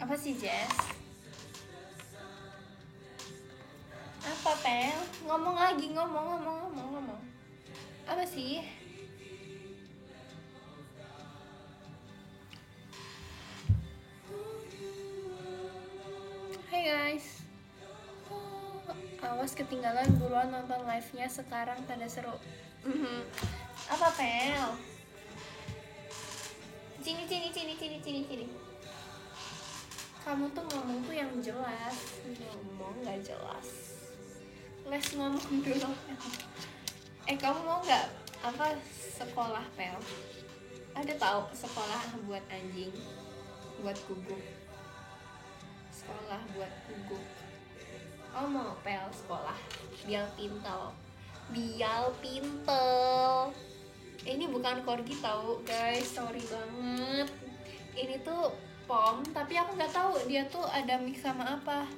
Apa sih Jess? Apa Pel? Ngomong lagi, ngomong. Apa sih? Hai guys. Awas ketinggalan, buruan nonton live-nya sekarang, tanda seru. Apa Pel? Sini. Kamu tuh ngomong tuh yang jelas, ngomong nggak jelas. Les ngomong dulu. Kamu mau nggak apa sekolah Pel? Ada tahu sekolah buat anjing, buat guguk. Sekolah buat guguk. Oh mau Pel sekolah, biar pintel. Ini bukan corgi tahu guys, sorry banget. Ini tuh pom, tapi aku nggak tahu dia tuh ada mix sama apa.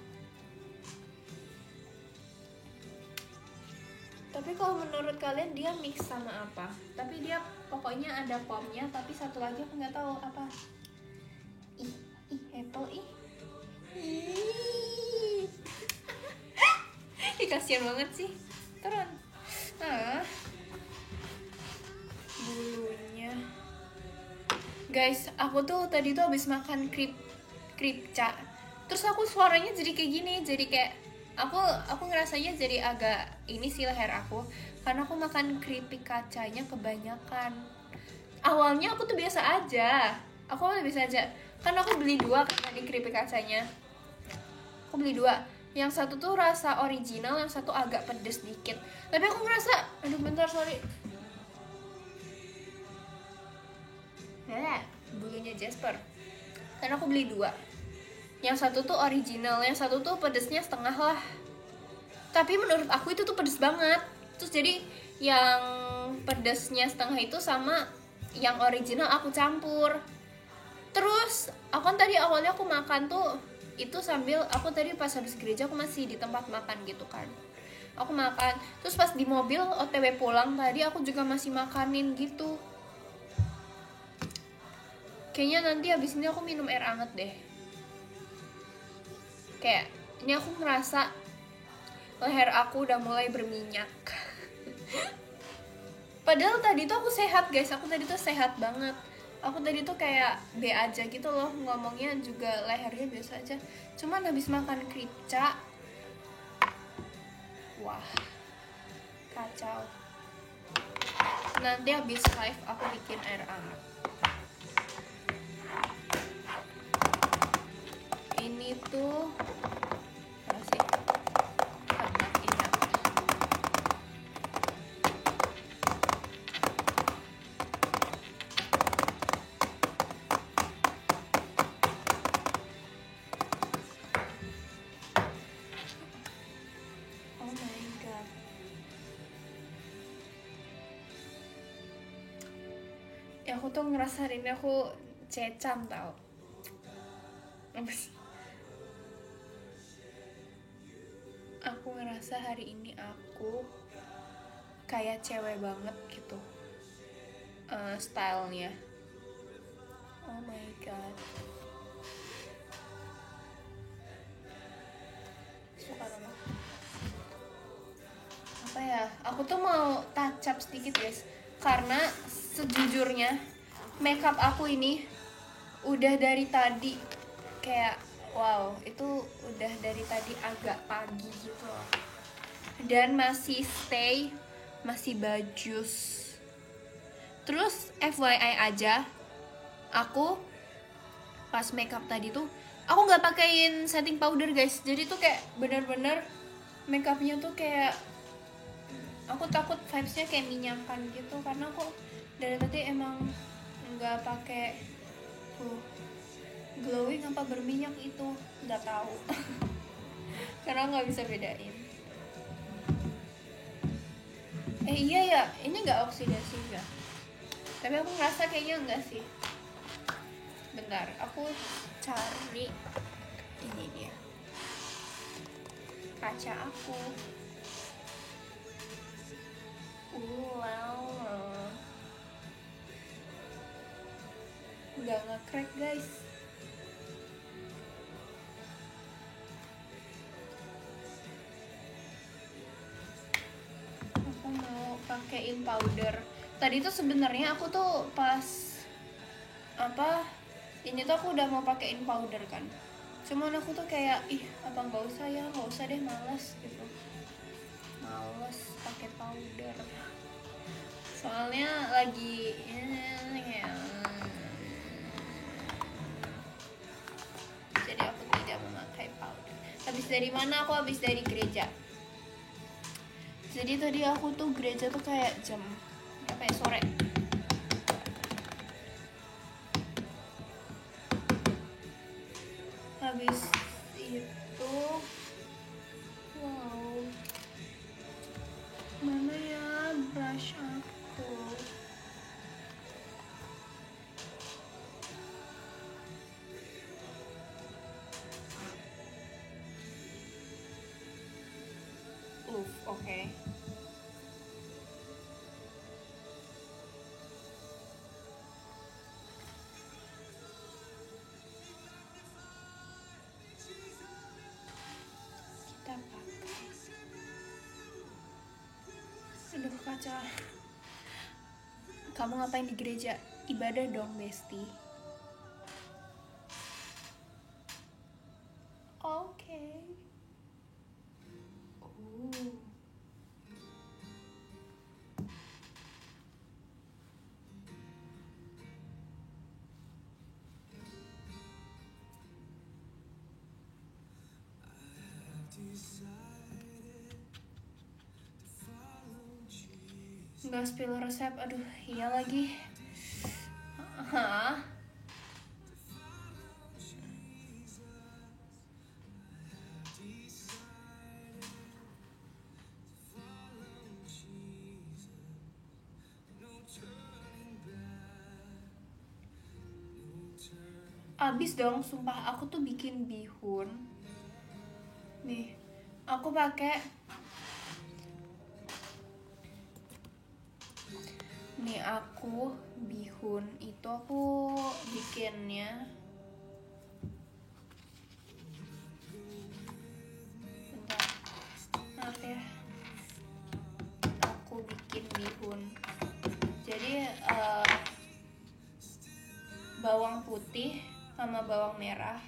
Tapi kalau menurut kalian dia mix sama apa? Tapi dia pokoknya ada pomnya, tapi satu lagi aku nggak tahu apa. Ih, apple ih. Ih, kasihan banget sih. Turun. Bulunya. Guys, aku tuh tadi tuh habis makan kripca. Terus aku suaranya jadi kayak gini, jadi kayak aku ngerasanya jadi agak ini sih leher aku karena aku makan keripik kacanya kebanyakan. Awalnya aku tuh biasa aja. Kan aku beli 2 kan tadi keripik kacanya. Aku beli 2. Yang satu tuh rasa original, yang satu agak pedes dikit. Tapi aku ngerasa, aduh bentar sorry. Bulunya Jasper. Karena aku beli 2. Yang satu tuh original, yang satu tuh pedesnya setengah lah. Tapi menurut aku itu tuh pedes banget. Terus jadi yang pedesnya setengah itu sama yang original aku campur. Terus aku kan tadi awalnya aku makan tuh itu sambil aku tadi pas habis gereja aku masih di tempat makan gitu kan. Aku makan, terus pas di mobil OTW pulang tadi aku juga masih makanin gitu. Kayaknya nanti abis ini aku minum air hangat deh. Kayak ini aku ngerasa leher aku udah mulai berminyak. Padahal tadi tuh aku sehat guys, aku tadi tuh sehat banget. Aku tadi tuh kayak B aja gitu loh, ngomongnya juga lehernya biasa aja. Cuman habis makan kripca, wah kacau. Nanti habis live aku bikin air hangat. Ini tuh apa sih? Oh my god. Ya aku tuh ngerasa hari ini aku cecam tau. Apa sih? Aku ngerasa hari ini aku kayak cewek banget gitu stylenya. Oh my god. Suka banget. Apa ya? Aku tuh mau touch up sedikit guys. Karena sejujurnya makeup aku ini udah dari tadi kayak wow, itu udah dari tadi agak pagi gitu loh. Dan masih stay, masih bajus. Terus FYI aja, aku pas makeup tadi tuh aku nggak pakein setting powder guys. Jadi tuh kayak bener-bener makeupnya tuh kayak aku takut vibesnya kayak minyakan gitu karena aku dari tadi emang nggak pakai glowing apa berminyak itu nggak tahu. Karena nggak bisa bedain. Iya ya, ini nggak oksidasi ya. Tapi aku ngerasa kayaknya enggak sih. Bentar, aku cari ini dia kaca aku. Wow, udah nge-crack guys. makein powder. Tadi tuh sebenarnya aku tuh pas ini tuh aku udah mau pakein powder kan, cuman aku tuh kayak apa nggak usah deh, malas gitu, males pakai powder soalnya lagi jadi aku tidak memakai powder. Habis dari mana? Aku habis dari gereja. Jadi tadi aku tuh gereja tuh kayak jam apa ya, sore. Habis itu wow, mana ya brush aku? Oke. Kita pakai. Aduh kaca. Kamu ngapain di gereja? Ibadah dong, Besti. Oke. Nggak spill resep, aduh iya lagi. Hah? Abis dong, sumpah aku tuh bikin bihun. Nih, aku pakai nih aku bihun itu aku bikinnya. Bentar, maaf ya. Aku bikin bihun. Jadi bawang putih sama bawang merah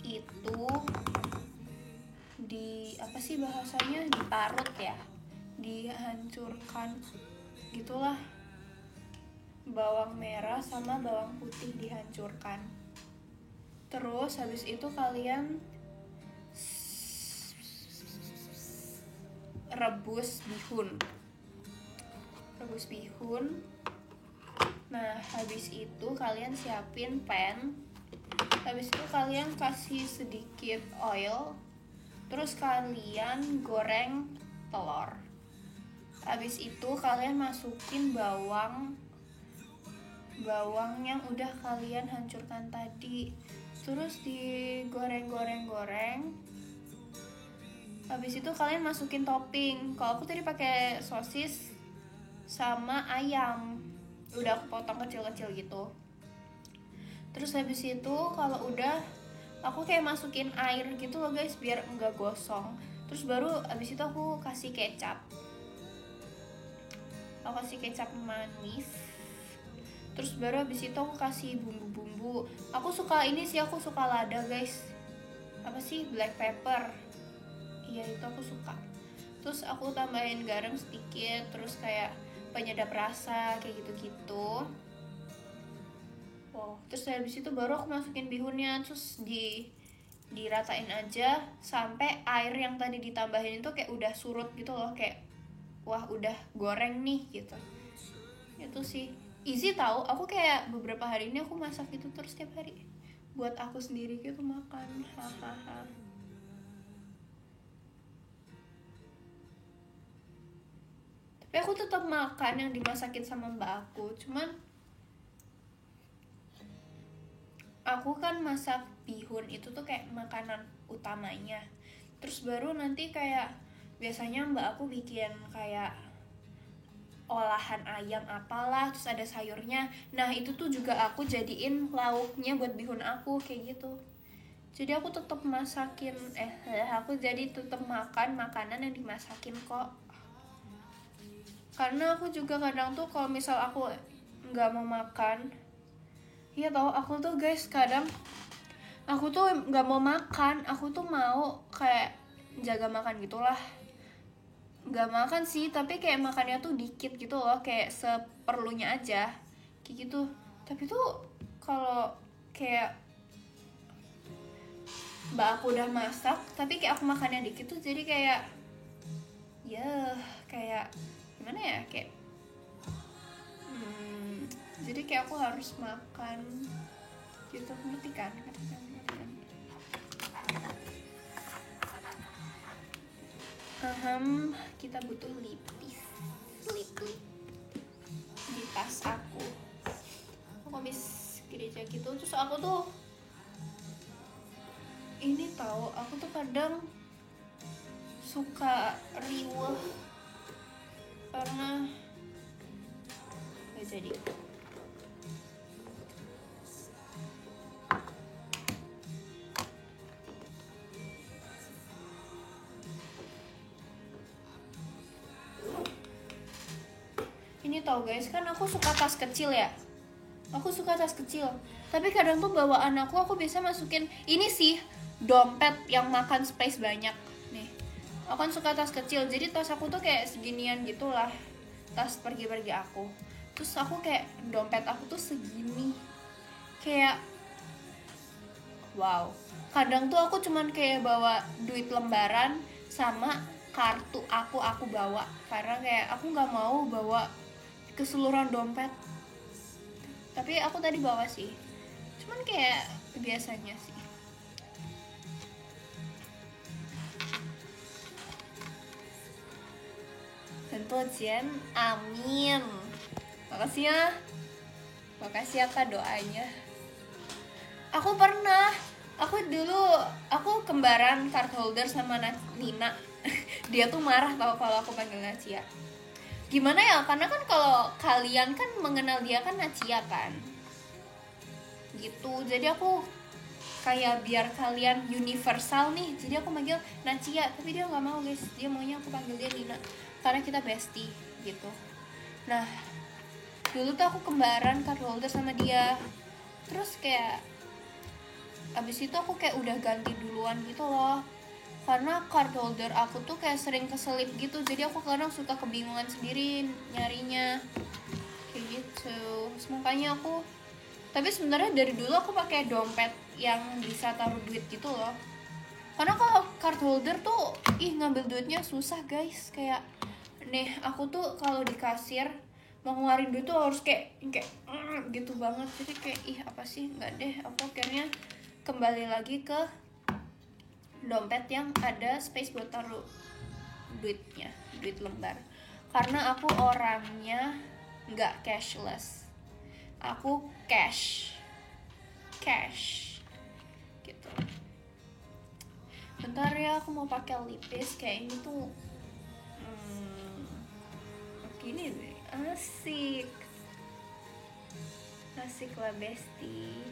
itu apa sih bahasanya, diparut ya, dihancurkan gitulah. Bawang merah sama bawang putih dihancurkan, terus habis itu kalian rebus bihun. Nah habis itu kalian siapin pan. Habis itu kalian kasih sedikit oil, terus kalian goreng telur. Habis itu kalian masukin bawang yang udah kalian hancurkan tadi, terus digoreng. Habis itu kalian masukin topping. Kalau aku tadi pakai sosis sama ayam, udah aku potong kecil-kecil gitu. Terus habis itu kalau udah, aku kayak masukin air gitu loh guys, biar enggak gosong. Terus baru habis itu aku kasih kecap. Aku kasih kecap manis. Terus baru habis itu aku kasih bumbu-bumbu. Aku suka ini sih, aku suka lada guys. Apa sih, black pepper. Iya itu aku suka. Terus aku tambahin garam sedikit, terus kayak penyedap rasa kayak gitu-gitu. Terus habis itu baru aku masukin bihunnya, terus diratain aja sampai air yang tadi ditambahin itu kayak udah surut gitu loh, kayak wah udah goreng nih gitu. Itu sih easy tahu. Aku kayak beberapa hari ini aku masak itu terus tiap hari buat aku sendiri gitu makan. Hahaha. Tapi aku tetap makan yang dimasakin sama mbak aku. Cuman aku kan masak bihun itu tuh kayak makanan utamanya. Terus baru nanti kayak biasanya mbak aku bikin kayak olahan ayam apalah, terus ada sayurnya. Nah itu tuh juga aku jadiin lauknya buat bihun aku kayak gitu. Jadi aku tetap masakin, aku jadi tetap makan makanan yang dimasakin kok. Karena aku juga kadang tuh kalau misal aku nggak mau makan, iya tau aku tuh guys kadang aku tuh nggak mau makan, aku tuh mau kayak jaga makan gitulah. Nggak makan sih, tapi kayak makannya tuh dikit gitu loh, kayak seperlunya aja, kayak gitu. Tapi tuh kalau kayak mbak aku udah masak, tapi kayak aku makannya dikit tuh jadi kayak ya kayak gimana ya kayak jadi kayak aku harus makan gitu, ngerti kan? Kita butuh lipis lip di tas aku habis gereja gitu. Terus aku tuh ini tahu, aku tuh kadang suka riweh karena gak jadi. Ini tau guys, kan aku suka tas kecil ya. Aku suka tas kecil. Tapi kadang tuh bawaan aku biasa masukin ini sih, dompet yang makan space banyak. Nih, aku kan suka tas kecil. Jadi tas aku tuh kayak seginian gitulah. Tas pergi-pergi aku. Terus aku kayak dompet aku tuh segini. Kayak wow. Kadang tuh aku cuman kayak bawa duit lembaran sama kartu aku bawa, karena kayak aku nggak mau bawa keseluruhan dompet. Tapi aku tadi bawa sih, cuman kayak biasanya sih. Tentu Jen, amin. Makasih ya, makasih apa doanya. Aku dulu kembaran card holder sama Nina. Dia tuh marah tau kalau aku panggil Nacia. Gimana ya, karena kan kalau kalian kan mengenal dia kan Nacia kan gitu, jadi aku kayak biar kalian universal nih, jadi aku manggil Nacia. Tapi dia nggak mau guys, dia maunya aku panggil dia Nina karena kita bestie gitu. Nah dulu tuh aku kembaran card holder sama dia, terus kayak abis itu aku kayak udah ganti duluan gitu loh, karena card holder aku tuh kayak sering keselip gitu, jadi aku kadang suka kebingungan sendiri nyarinya kayak gitu. Terus makanya aku, tapi sebenarnya dari dulu aku pakai dompet yang bisa taruh duit gitu loh, karena kalau card holder tuh ngambil duitnya susah guys. Kayak nih aku tuh kalau di kasir mau ngeluarin duit tuh harus kayak gitu banget, jadi kayak apa sih, nggak deh, aku akhirnya kembali lagi ke dompet yang ada space buat taruh duitnya, duit lembar. Karena aku orangnya nggak cashless, aku cash gitu. Bentar ya, aku mau pakai lipis kayak ini tuh gini deh, asik lah bestie.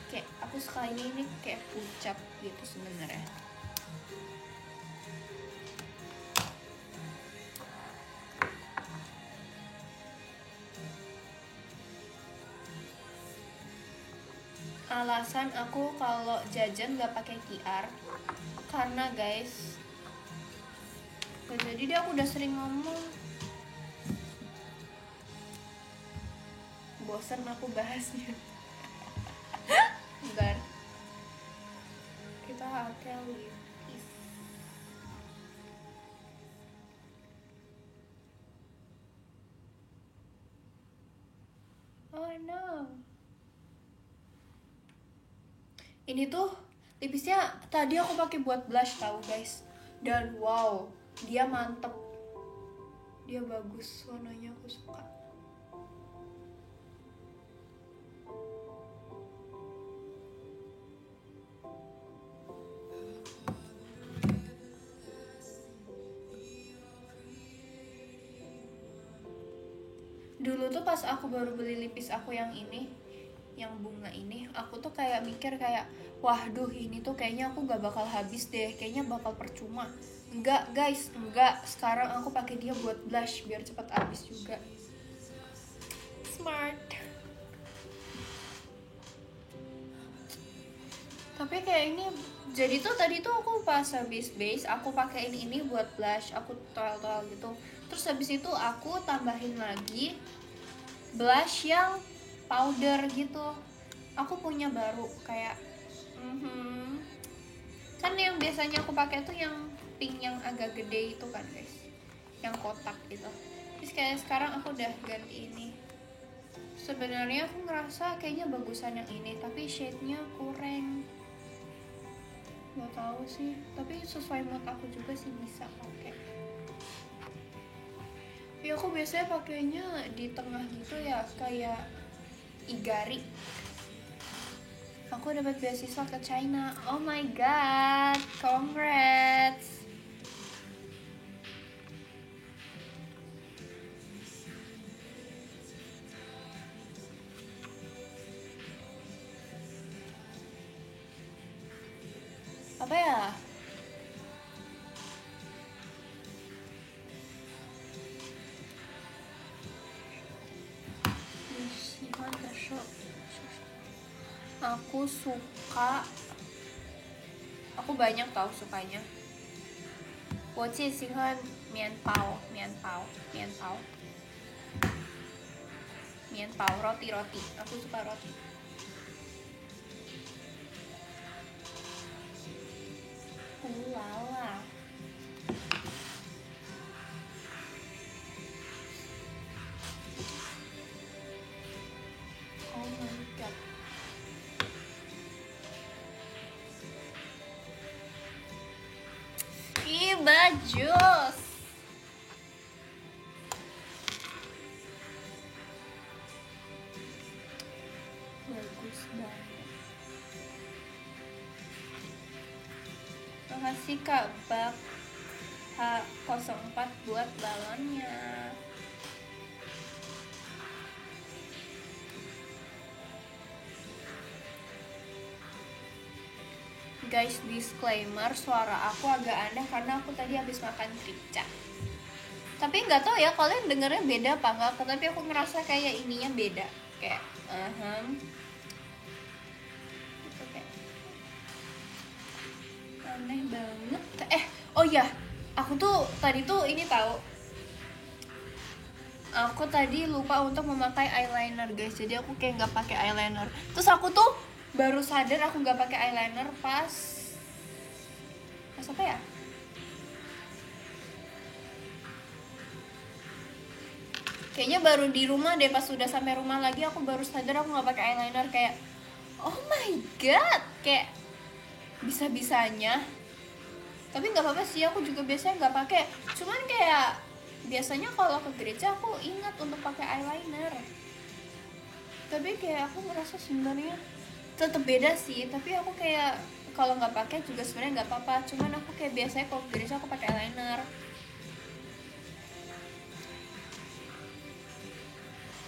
Kayak aku suka ini kayak pucap gitu sebenarnya. Alasan aku kalau jajan nggak pakai QR karena guys, jadi dia aku udah sering ngomong, bosan aku bahasnya. Bentar, kita pakai lipis. Oh no, ini tuh lipisnya tadi aku pakai buat blush tahu guys, dan wow dia mantep, dia bagus, warnanya aku suka. Dulu tuh pas aku baru beli lipis aku yang ini yang bunga ini, aku tuh kayak mikir kayak, waduh ini tuh kayaknya aku gak bakal habis deh, kayaknya bakal percuma. Enggak guys, enggak. Sekarang aku pakai dia buat blush biar cepat habis juga. Smart. Tapi kayak ini, jadi tuh tadi tuh aku pas habis base aku pakein ini buat blush, aku toel-toel gitu. Terus habis itu aku tambahin lagi blush yang powder gitu. Aku punya baru kayak kan yang biasanya aku pakai tuh yang pink yang agak gede itu kan guys, yang kotak gitu. Terus kayak sekarang aku udah ganti ini. Sebenarnya aku ngerasa kayaknya bagusan yang ini, tapi shade-nya kurang. Gak tahu sih, tapi sesuai mood aku juga sih bisa pakai. Ya aku biasanya pakainya di tengah gitu ya, kayak Igari. Aku dapat beasiswa ke China. Oh my god, congrats. Apa ya? Aku suka, aku banyak tahu sukanya. 我最喜欢面包 roti. Aku suka roti. Lala. Oh my god. Ih, bajos. Bagus banget. Makasih Kak Bak H04 buat balonnya. Guys, disclaimer, suara aku agak aneh karena aku tadi habis makan rica. Tapi nggak tahu ya kalian dengernya beda apa enggak, tapi aku ngerasa kayak ininya beda. Kayak gitu, kayak aneh banget. Oh ya, aku tuh tadi tuh ini tahu. Aku tadi lupa untuk memakai eyeliner guys, jadi aku kayak nggak pakai eyeliner. Terus aku tuh baru sadar aku nggak pakai eyeliner pas apa ya? Kayaknya baru di rumah deh, pas udah sampai rumah lagi aku baru sadar aku nggak pakai eyeliner. Kayak oh my god, kayak bisa-bisanya. Tapi nggak apa-apa sih, aku juga biasanya nggak pakai. Cuman kayak biasanya kalau ke gereja aku ingat untuk pakai eyeliner. Tapi kayak aku merasa sebenarnya tetap beda sih, tapi aku kayak kalau nggak pakai juga sebenarnya nggak apa-apa. Cuman aku kayak biasanya kalau ke gereja aku pakai eyeliner.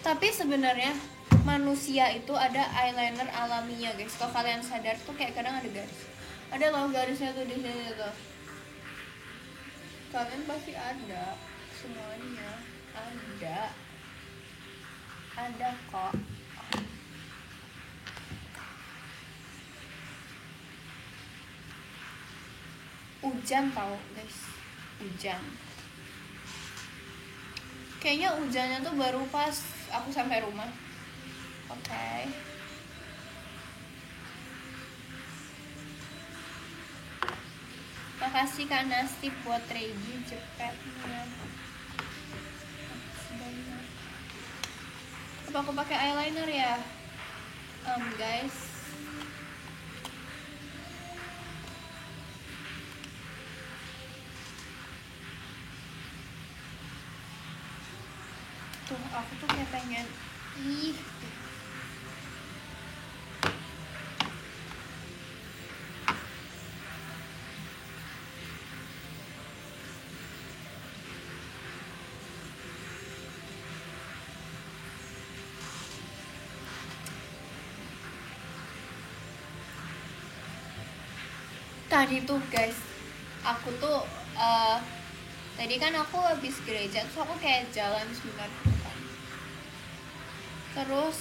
Tapi sebenarnya manusia itu ada eyeliner alaminya guys. Kalau kalian sadar tuh kayak kadang ada garis. Ada loh garisnya tuh di sini tuh. Kalian pasti ada, semuanya ada. Ada kok. Hujan tau guys, hujan. Kayaknya hujannya tuh baru pas aku sampai rumah. Oke. Makasih Kak Nasti buat ready cepetnya. Apa aku pakai eyeliner ya? Guys. Tuh, aku tuh kayak pengen Tadi tuh guys, aku tuh tadi kan aku habis gereja, terus aku kayak jalan sebentar gitu kan. Terus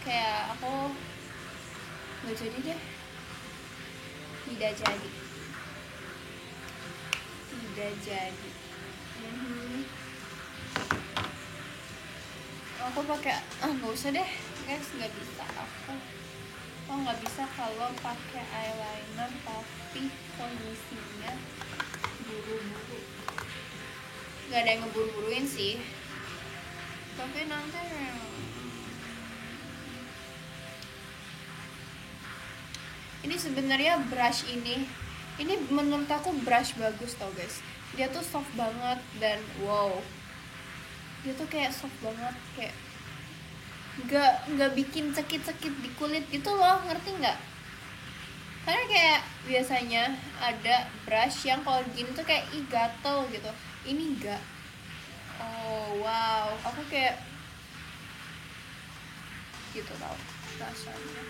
kayak aku nggak jadi deh, tidak jadi. Aku pakai nggak usah deh guys, nggak bisa aku nggak bisa kalau pakai eyeliner tapi kondisinya buru-buru. Nggak ada yang ngeburu-buruin sih, tapi nanti ini sebenarnya brush ini menurut aku brush bagus tau guys. Dia tuh soft banget dan wow, dia tuh kayak soft banget, kayak nggak bikin cekit-cekit di kulit gitu loh, ngerti nggak? Karena kayak biasanya ada brush yang kalau gini tuh kayak gatel gitu, ini enggak. Oh wow, aku kayak gitu tau rasanya.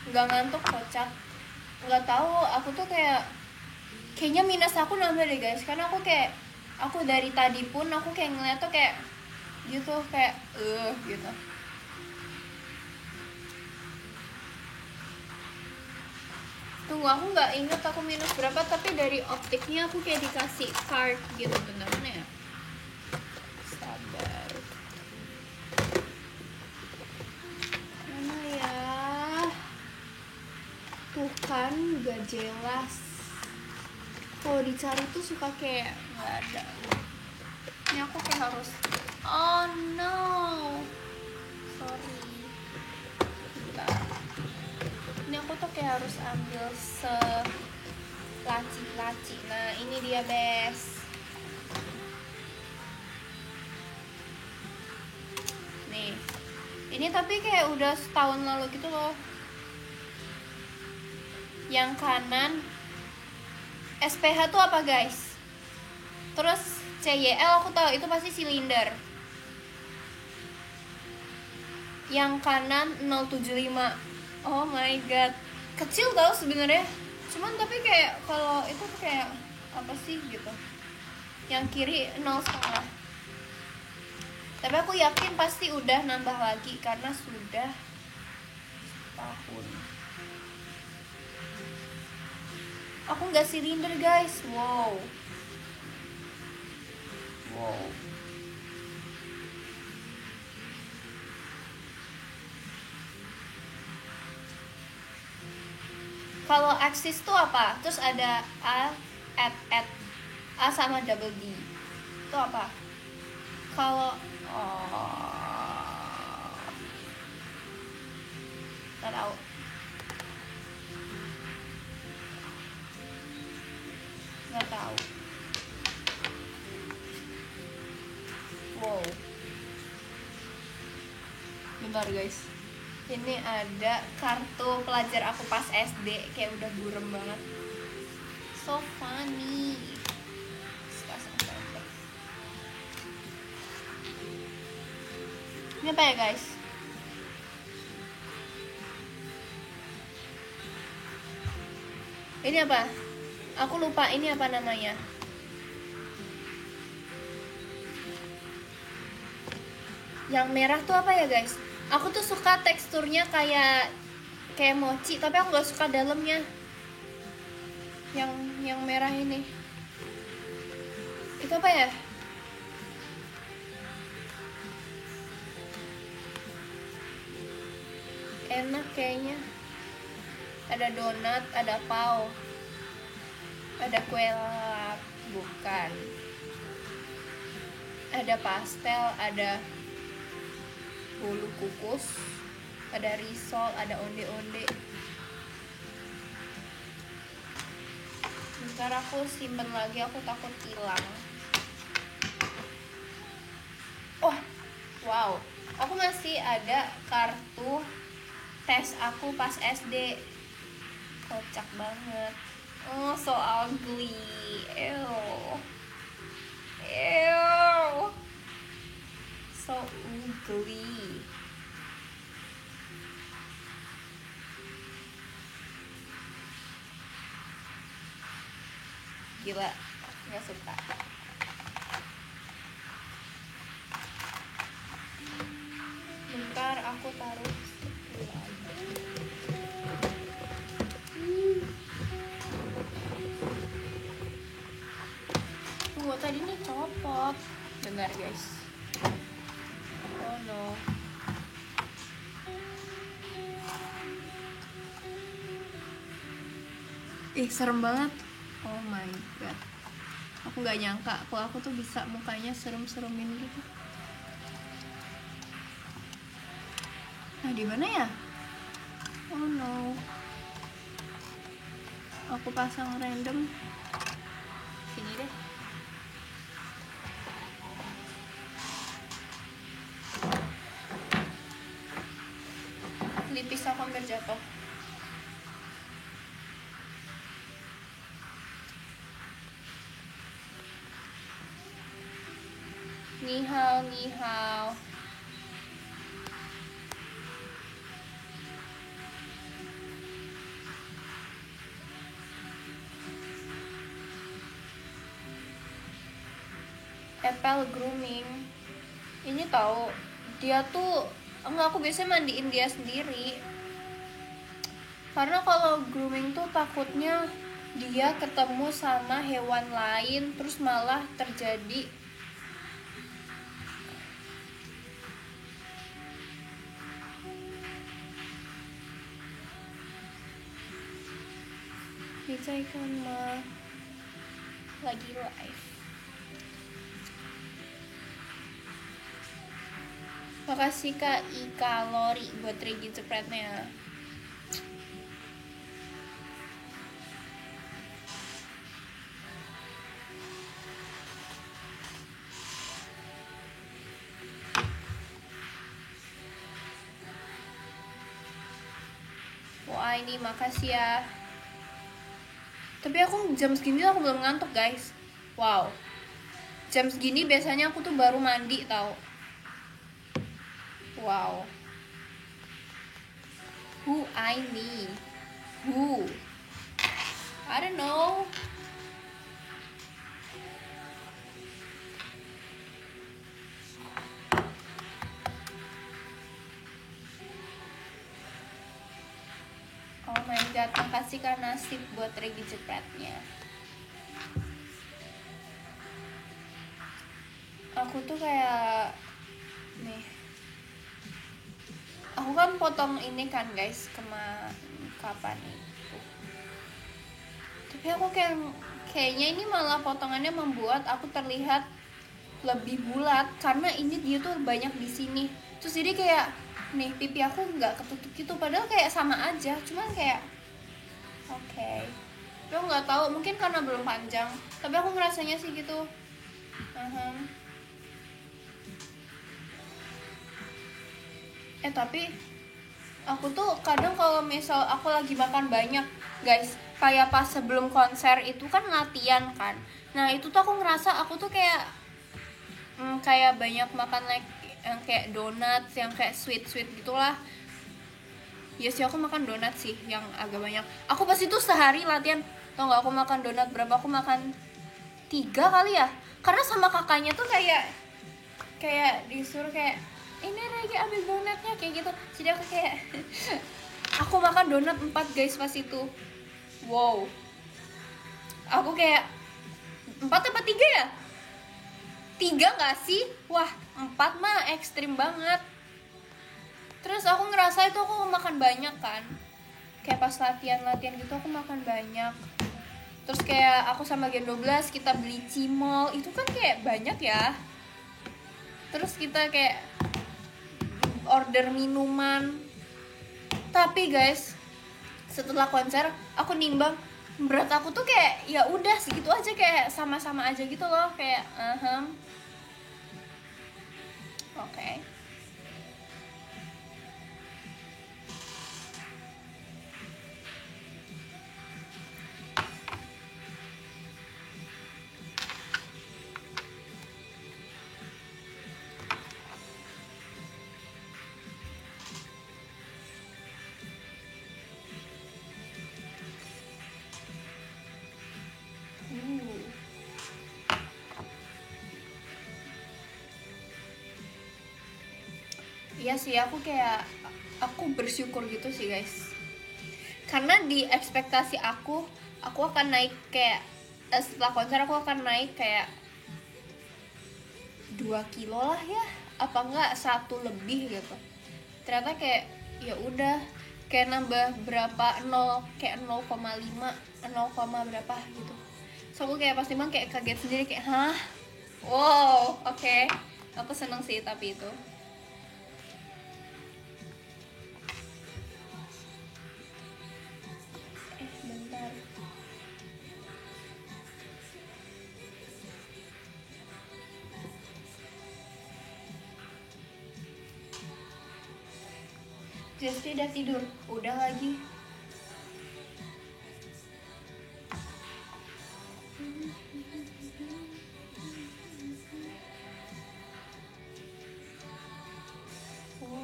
Nggak ngantuk kocak, nggak tahu, aku tuh kayaknya minus aku nambah deh guys, karena aku dari tadi pun aku kayak ngeliat tuh kayak gitu, kayak gitu. Tunggu, aku nggak inget aku minus berapa, tapi dari optiknya aku kayak dikasih card gitu. Bentar, mana ya? Sabar, mana ya? Tuh kan gak jelas, kalau dicari tuh suka kayak nggak ada. Ini aku kayak harus, oh no, sorry, bentar. Ini aku tuh kayak harus ambil laci. Nah ini dia bes. Nih, ini tapi kayak udah setahun lalu gitu loh. Yang kanan SPH tuh apa guys? Terus CYL aku tahu itu pasti silinder. Yang kanan 075. Oh my god, kecil tau sebenarnya. Cuman tapi kayak kalau itu kayak apa sih gitu. Yang kiri 0,5. Tapi aku yakin pasti udah nambah lagi karena sudah tahun. Aku nggak silinder guys, wow. Kalau Axis tuh apa? Terus ada A, A sama double D. Itu apa? Kalau nggak tahu. Nggak tahu. Wow. Bentar guys. Ini ada kartu pelajar aku pas SD, kayak udah burem banget. So funny. Ini apa ya guys? Ini apa? Aku lupa ini apa namanya. Yang merah tuh apa ya guys? Aku tuh suka teksturnya kayak mochi, tapi aku nggak suka dalamnya. Yang merah ini. Itu apa ya? Enak kayaknya. Ada donat, ada pao, ada kue lap, bukan. Ada pastel, ada bolu kukus, ada risol, ada onde-onde. Bentar aku simpen lagi, aku takut hilang. Oh, wow, aku masih ada kartu tes aku pas SD. Kocak banget. Oh, so ugly. Ew. Ew. So ugly. Gila, nggak suka. Bentar, aku taruh lagi. Tunggu, tadi nih copot. Bentar guys. Oh no. Ih, serem banget. Oh my god. Aku nggak nyangka kalau aku tuh bisa mukanya serem-seremin gitu. Nah, di mana ya? Oh no. Aku pasang random. Sini deh. Lipis aku hampir jatuh. Ni hao, ni hao. Apple grooming. Ini tahu, dia tuh enggak, aku biasanya mandiin dia sendiri. Karena kalau grooming tuh takutnya dia ketemu sama hewan lain terus malah terjadi Dicaikan mah lagi live. Makasih Kak Ika Lori buat Regi cepretnya. Wah, ini makasih ya. Tapi aku jam segini aku belum ngantuk guys. Wow, jam segini biasanya aku tuh baru mandi tau. Wow. Who I need? Who? I don't know. Oh my god, makasih Kak Nasib buat Regi cepretnya. Aku tuh kayak nih, aku kan potong ini kan guys kapan itu, tapi aku kayaknya ini malah potongannya membuat aku terlihat lebih bulat karena ini dia tuh banyak di sini, terus jadi kayak nih pipi aku nggak ketutup gitu, padahal kayak sama aja, cuman kayak oke. Aku nggak tahu, mungkin karena belum panjang, tapi aku ngerasanya sih gitu. Tapi aku tuh kadang kalau misal aku lagi makan banyak guys, kayak pas sebelum konser itu kan latihan kan, nah itu tuh aku ngerasa aku tuh kayak kayak banyak makan yang kayak donat, yang kayak sweet gitulah. Ya sih, aku makan donat sih yang agak banyak. Aku pas itu sehari latihan, tau gak aku makan donat berapa? Aku makan 3 kali ya, karena sama kakaknya tuh kayak disuruh kayak ini lagi ambil donatnya kayak gitu, jadi aku kayak aku makan donat 4 guys pas itu. Wow, aku kayak 4 apa 3 ya? 3 gak sih? Wah, 4 mah ekstrim banget. Terus aku ngerasa itu aku makan banyak kan, kayak pas latihan gitu aku makan banyak. Terus kayak aku sama Gen 12 kita beli cimol, itu kan kayak banyak ya. Terus kita kayak order minuman, Tapi guys, setelah konser aku nimbang berat aku tuh kayak ya udah segitu aja, kayak sama-sama aja gitu loh, kayak oke. Iya sih, aku bersyukur gitu sih guys, karena di ekspektasi aku akan naik kayak setelah konser aku akan naik kayak 2 kilo lah ya, apa enggak 1 lebih gitu. Ternyata kayak ya udah kayak nambah berapa, 0 kayak 0,5 0, berapa gitu. So aku kayak pas timbang kayak kaget sendiri, kayak hah, wow, oke. Aku seneng sih tapi itu. Bentar. Jesti udah tidur, udah lagi.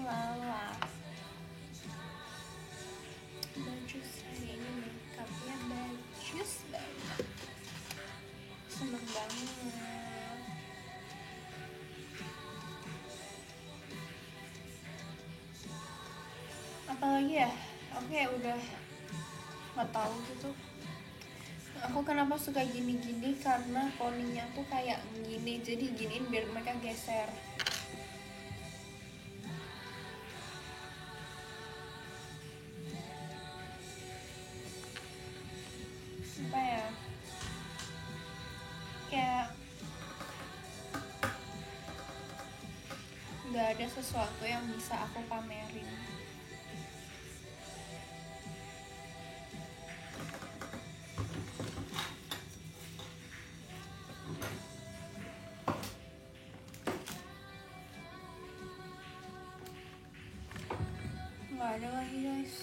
Lala. Bajus hari ini makeupnya bajus banget. Seneng banget. Apalagi ya, aku kayak udah nggak tahu gitu. Aku kenapa suka gini-gini, karena poninya tuh kayak gini, jadi giniin biar mereka geser. Apa ya, kayak nggak ada sesuatu yang bisa aku pamerin. Nggak ada lagi guys.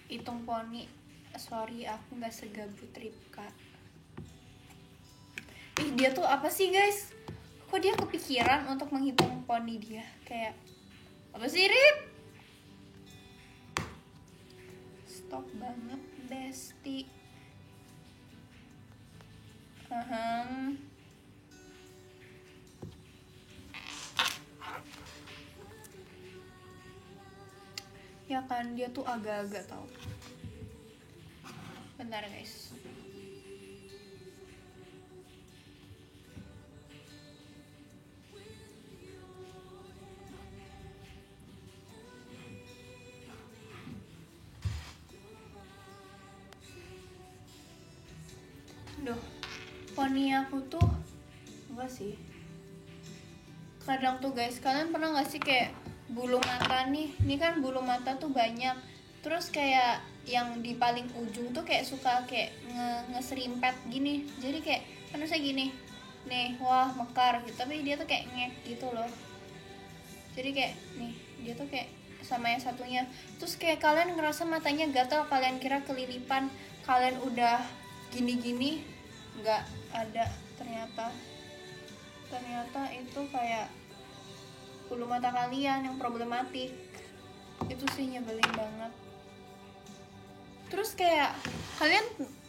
Hitung poni, sorry aku nggak segabut Ripka. Dia tuh apa sih guys, kok dia kepikiran untuk menghitung poni dia, kayak apa sih Rip? Stop banget Besti. Ya kan, dia tuh agak-agak tahu. Bentar guys. Duh, poni aku tuh enggak sih. Kadang tuh guys, kalian pernah gak sih kayak bulu mata nih? Ini kan bulu mata tuh banyak. Terus kayak yang di paling ujung tuh kayak suka kayak ngeserimpet gini. Jadi kayak kan saya gini. Nih, wah mekar gitu. Tapi dia tuh kayak ngek gitu loh. Jadi kayak nih, dia tuh kayak sama yang satunya. Terus kayak kalian ngerasa matanya gatal, kalian kira kelilipan, kalian udah gini-gini, nggak ada ternyata itu kayak bulu mata kalian yang problematik. Itu sih nyebelin banget. Terus kayak kalian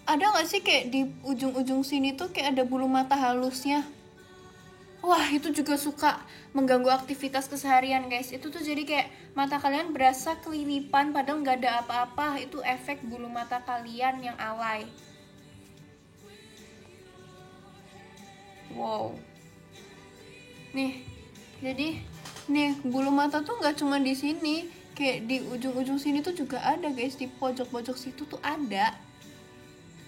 ada nggak sih kayak di ujung-ujung sini tuh kayak ada bulu mata halusnya? Wah, itu juga suka mengganggu aktivitas keseharian guys. Itu tuh jadi kayak mata kalian berasa kelilipan padahal nggak ada apa-apa. Itu efek bulu mata kalian yang alay. Wow. Nih, jadi nih bulu mata tuh nggak cuma di sini, kayak di ujung-ujung sini tuh juga ada guys, di pojok-pojok situ tuh ada,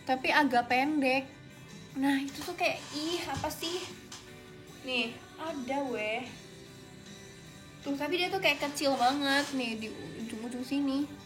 tapi agak pendek. Nah itu tuh kayak ih apa sih? Nih ada weh. Tuh tapi dia tuh kayak kecil banget nih di ujung-ujung sini.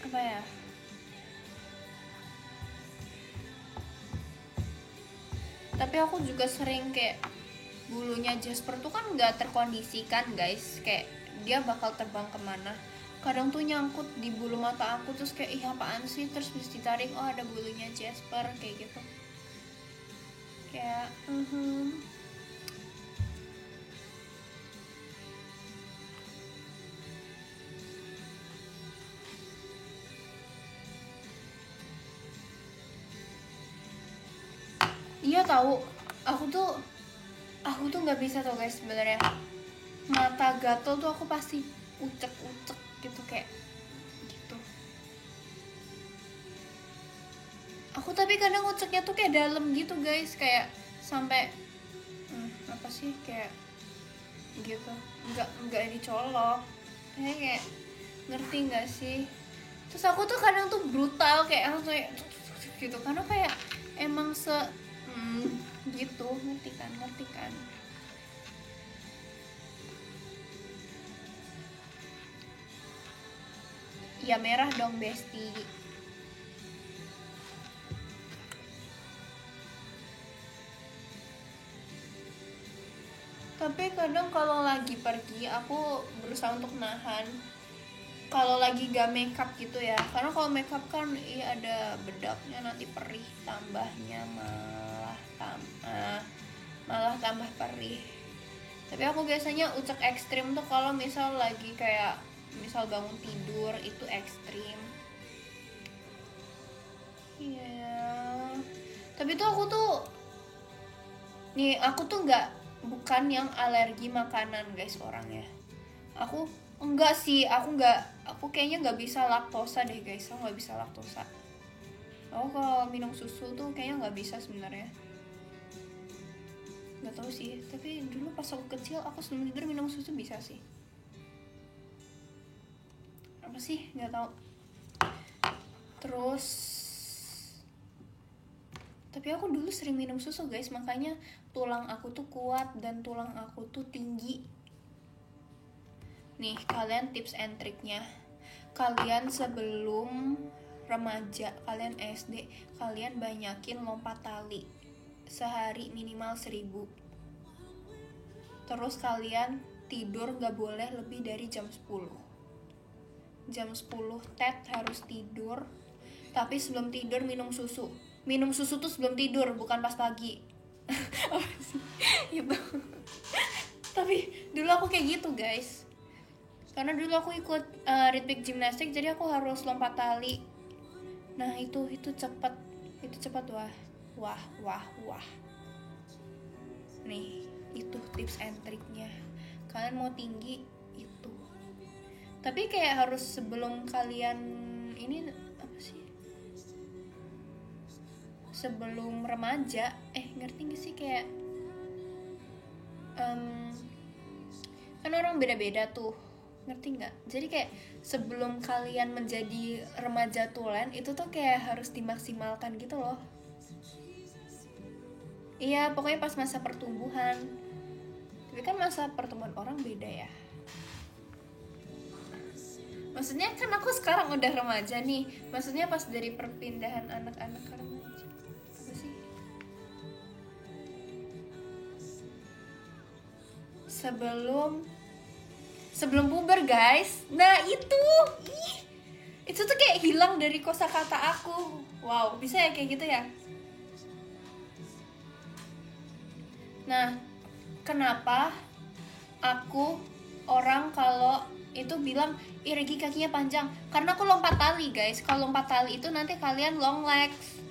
Apa ya? Tapi aku juga sering kayak bulunya Jasper tuh kan nggak terkondisikan guys, kayak dia bakal terbang kemana. Kadang tuh nyangkut di bulu mata aku terus kayak ih apaan sih, terus bisa ditarik oh ada bulunya Jasper kayak gitu. Kayak iya tahu, aku tuh nggak bisa tuh guys sebenarnya, mata gatel tuh aku pasti ucek-ucek gitu kayak gitu. Aku tapi kadang uceknya tuh kayak dalam gitu guys, kayak sampai apa sih kayak gitu, nggak dicolok, kayak ngerti nggak sih? Terus aku tuh kadang tuh brutal kayak langsung kayak gitu karena kayak emang gitu, ngerti kan? Ya merah dong Besti. Tapi kadang kalau lagi pergi aku berusaha untuk nahan. Kalau lagi gak makeup gitu ya, karena kalau makeup kan ada bedaknya nanti perih, tambahnya malah tambah perih. Tapi aku biasanya ucek ekstrim tuh kalau misal lagi kayak misal bangun tidur itu ekstrim. Iya. Tapi tuh aku tuh bukan yang alergi makanan guys orangnya. Aku enggak sih, aku kayaknya nggak bisa laktosa deh guys, aku nggak bisa laktosa. Aku kalau minum susu tuh kayaknya nggak bisa sebenarnya. Nggak tahu sih, tapi dulu pas aku kecil aku sebelum tidur minum susu bisa sih. Apa sih nggak tahu. Terus tapi aku dulu sering minum susu guys, makanya tulang aku tuh kuat dan tulang aku tuh tinggi. Nih kalian tips and triknya, kalian sebelum remaja, kalian SD, kalian banyakin lompat tali sehari minimal 1000. Terus kalian tidur gak boleh lebih dari jam 10. Jam 10 Ted harus tidur. Tapi sebelum tidur minum susu. Minum susu tuh sebelum tidur, bukan pas pagi. Gitu. Tapi dulu aku kayak gitu guys, karena dulu aku ikut ritmic gymnastik, jadi aku harus lompat tali. Nah itu cepet wah. Nih itu tips and triknya, kalian mau tinggi itu. Tapi kayak harus sebelum kalian ini apa sih, sebelum remaja, ngerti gak sih kayak kan orang beda-beda tuh, ngerti nggak? Jadi kayak sebelum kalian menjadi remaja tulen itu tuh kayak harus dimaksimalkan gitu loh. Iya pokoknya pas masa pertumbuhan. Tapi kan masa pertumbuhan orang beda ya. Maksudnya kan aku sekarang udah remaja nih, maksudnya pas dari perpindahan anak-anak ke remaja. Apa sih? Sebelum puber guys. Nah itu Itu tuh kayak hilang dari kosakata aku. Wow, bisa ya kayak gitu ya? Nah, kenapa aku orang kalau itu bilang Regi kakinya panjang? Karena aku lompat tali guys. Kalau lompat tali itu nanti kalian long legs.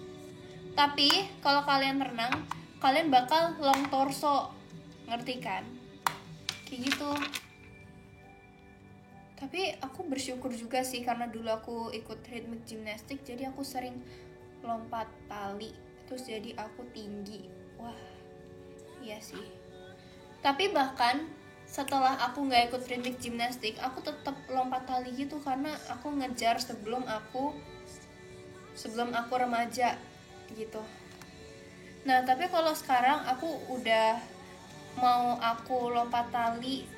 Tapi kalau kalian renang, kalian bakal long torso. Ngerti kan? Kayak gitu. Tapi aku bersyukur juga sih karena dulu aku ikut rhythmic gymnastic, jadi aku sering lompat tali, terus jadi aku tinggi. Wah, iya sih. Tapi bahkan setelah aku nggak ikut rhythmic gymnastic, aku tetap lompat tali gitu karena aku ngejar sebelum aku remaja gitu. Nah, tapi kalau sekarang aku udah mau aku lompat tali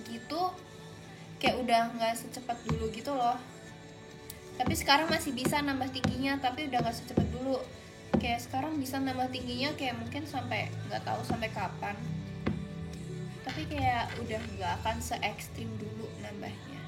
gitu, kayak udah nggak secepat dulu gitu loh. Tapi sekarang masih bisa nambah tingginya, tapi udah nggak secepat dulu. Kayak sekarang bisa nambah tingginya kayak mungkin sampai nggak tahu sampai kapan. Tapi kayak udah nggak akan se ekstrim dulu nambahnya.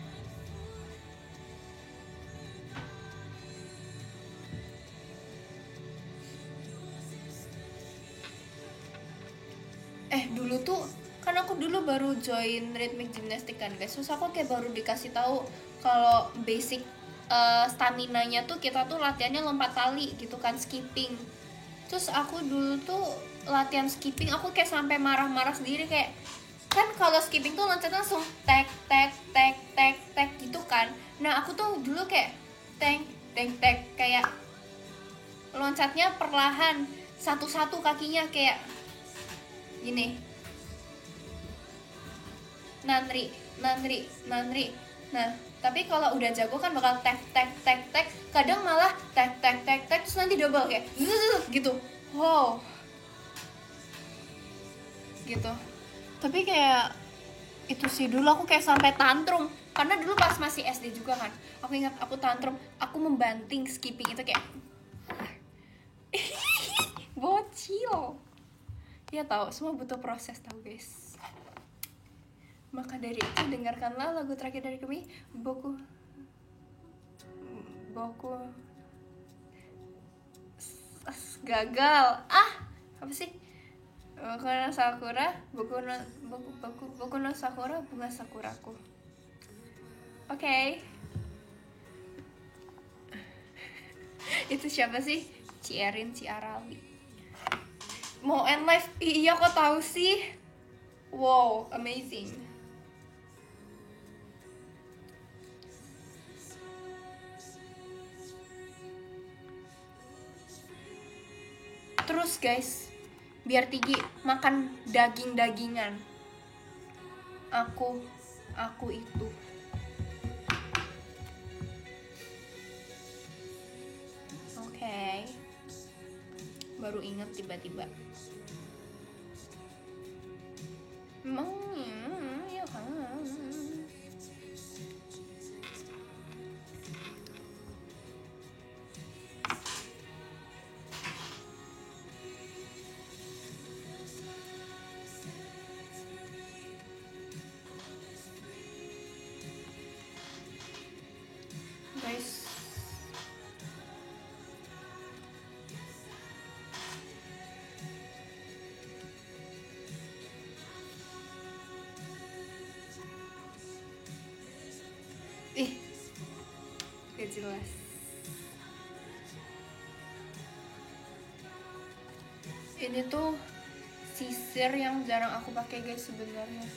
Dulu tuh kan aku dulu baru join rhythmic gymnastic kan guys, terus aku kayak baru dikasih tahu kalau basic stamina-nya tuh kita tuh latihannya lompat tali gitu kan, skipping. Terus aku dulu tuh latihan skipping aku kayak sampai marah-marah sendiri, kayak kan kalau skipping tuh loncatnya langsung tek tek tek tek tek gitu kan. Nah aku tuh dulu kayak tek tek tek, kayak loncatnya perlahan satu-satu kakinya kayak gini, nanri. Nah tapi kalau udah jago kan bakal tek tek tek tek, kadang malah tek tek tek tek terus nanti double kayak gitu. Wow, gitu. Tapi kayak itu sih dulu aku kayak sampai tantrum karena dulu pas masih SD juga kan, aku ingat aku tantrum, aku membanting skipping itu kayak bocil ya, tahu semua butuh proses tahu guys. Maka dari itu dengarkanlah lagu terakhir dari kami, Boku gagal. Apa sih? Boku no Sakura, bunga sakuraku. Oke. Itu siapa sih? Cierin Ciarali. Mau end live? Iya kok tahu sih? Wow, amazing. Terus guys, biar tinggi makan daging-dagingan. Aku itu. Oke. Baru ingat tiba-tiba. Ya kan. Guys, gak jelas. Ini tuh sisir yang jarang aku pakai guys sebenarnya.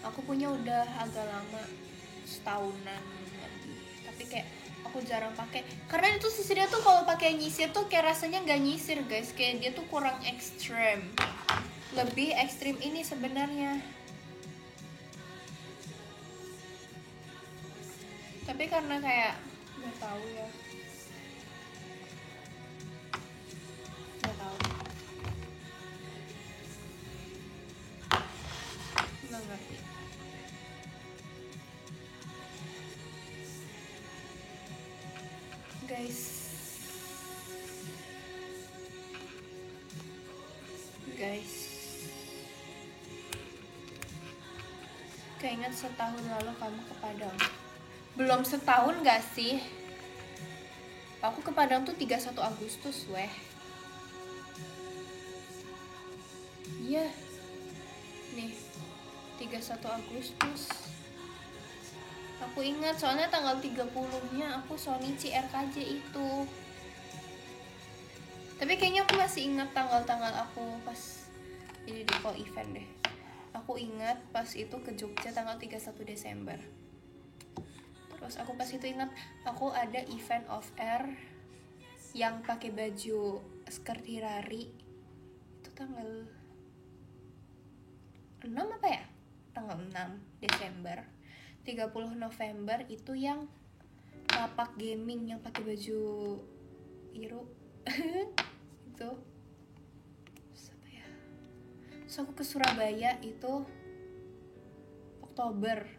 Aku punya udah agak lama, setahunan lebih. Tapi kayak aku jarang pakai karena itu sisirnya tuh kalau pakai nyisir tuh kayak rasanya nggak nyisir guys, kayak dia tuh kurang ekstrem. Lebih ekstrim ini sebenarnya. Tapi karena kayak nggak tahu ya, nggak tahu, nggak ngerti. Guys, keinget setahun lalu kamu ke Padang. belum setahun gak sih? Aku ke Padang tuh 31 Agustus weh. Iya. Nih, 31 Agustus. Aku ingat soalnya tanggal 30-nya aku Shonichi RKJ itu. Tapi kayaknya aku masih ingat tanggal-tanggal aku pas ini di call event deh. Aku ingat pas itu ke Jogja tanggal 31 Desember. Terus aku pas itu ingat aku ada event off air yang pakai baju skirt Hirari. Itu tanggal 6 apa ya? Tanggal 6 Desember. 30 November itu yang lapak gaming yang pakai baju biru. Itu siapa ya? So aku ke Surabaya itu Oktober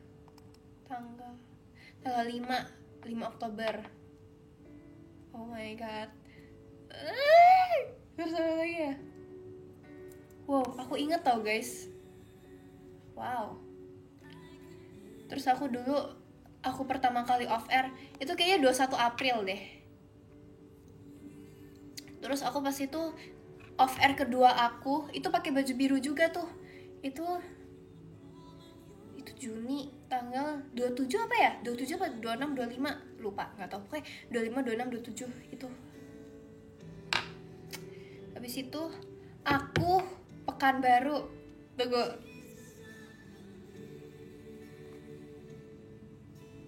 tanggal 5 Oktober. Oh my god. Bersama lagi ya. Wow, aku inget tau guys. Wow. Terus aku pertama kali off air itu kayaknya 21 April deh. Terus aku pas itu off air kedua aku itu pakai baju biru juga tuh. Itu Juni tanggal 27 apa ya? 27 apa 26 25 lupa, nggak tahu. Pokoknya 25 26 27 itu. Habis itu aku Pekanbaru. Tunggu.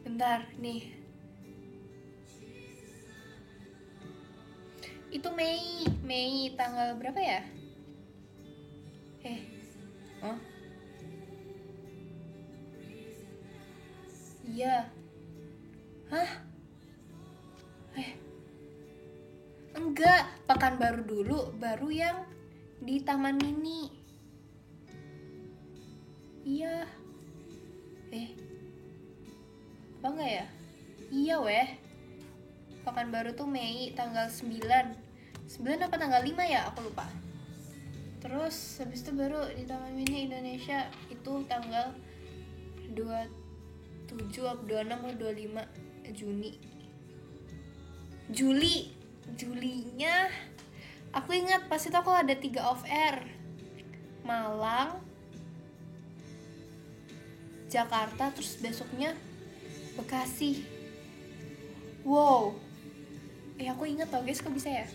Bentar, nih. Itu Mei tanggal berapa ya? Oh. Iya. Hah? Enggak, Pekanbaru dulu, baru yang di Taman Mini. Iya. Apa enggak ya? Iya weh. Pekanbaru tuh Mei tanggal 9 apa tanggal 5 ya? Aku lupa. Terus habis itu baru di Taman Mini Indonesia itu tanggal 27 atau 26 atau 25 Julinya aku ingat pas itu aku ada 3 off air, Malang, Jakarta, terus besoknya Bekasi. Wow. Aku ingat tau guys, kok bisa ya?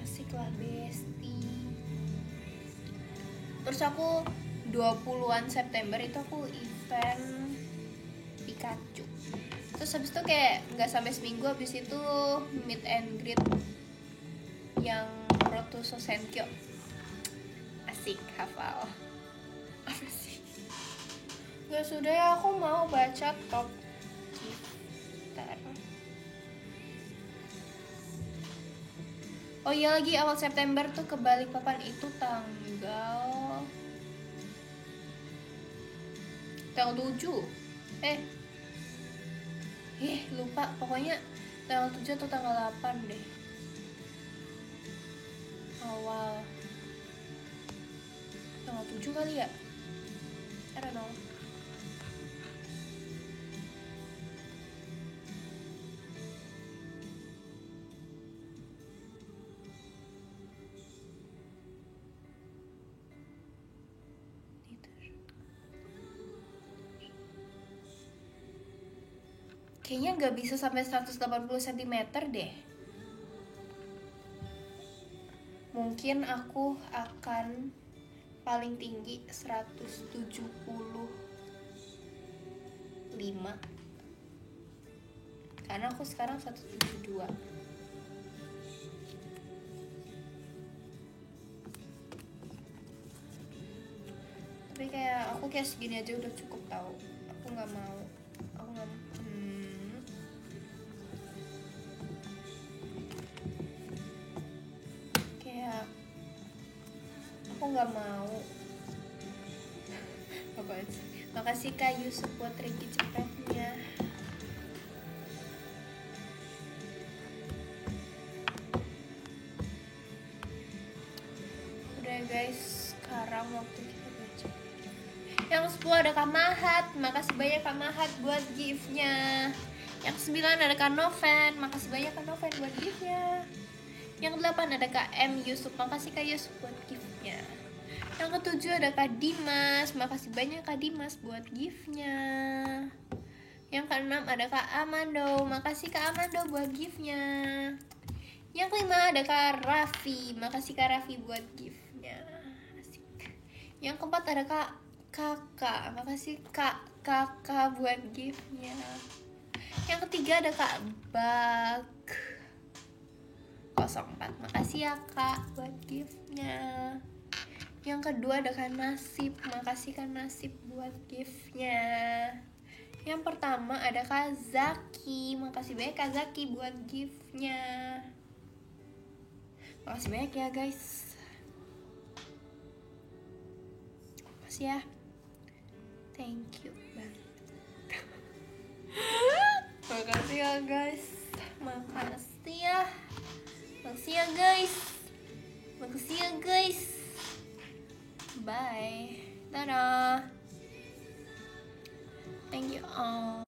Asik lah besti. Terus aku 20-an September itu aku event Pikachu. Terus habis itu kayak nggak sampai seminggu habis itu meet and greet yang Road to Sosenkyo. Asik, hafal. Apa sih? Gak sudah ya, aku mau baca top gifter. Oh iya, lagi awal September tuh ke Balikpapan itu tanggal 7. Lupa, pokoknya tanggal 7 atau tanggal 8 deh. Awal tanggal 7 kali ya? I don't know. Kayaknya nggak bisa sampai 180 cm deh. Mungkin aku akan paling tinggi 175. Karena aku sekarang 172. Tapi aku kayak segini aja udah cukup tahu. Aku nggak mau. Aku nggak mau. Makasih Kak Yusuf buat Ricky cepetnya. Udah guys, sekarang waktu kita baca. Yang 10 ada Kak Mahat, makasih banyak Kak Mahat buat gift-nya. Yang 9 ada Kak Noven, makasih banyak Kak Noven buat gift-nya. Yang 8 ada Kak M Yusuf, makasih Kak Yusuf buat gift-nya. Yang ke-7 ada Kak Dimas, makasih banyak Kak Dimas buat gift-nya. Yang ke-6 ada Kak Amando, makasih Kak Amando buat gift-nya. Yang ke-5 ada Kak Raffi, makasih Kak Raffi buat gift-nya. Asik. Yang ke-4 ada Kak Kakak, makasih Kakak buat gift-nya. Yang ketiga ada Kak Bak 04, makasih ya Kak buat gift-nya. Yang kedua ada Kak Nasib, makasih Kak Nasib buat gift-nya. Yang pertama ada Kak Zaki, makasih banyak Kak Zaki buat gift-nya. Makasih banyak ya guys. Makasih ya. Thank you banget. Makasih ya guys. Makasih ya. Makasih ya guys. Makasih ya guys. Bye. Dadah. Thank you all.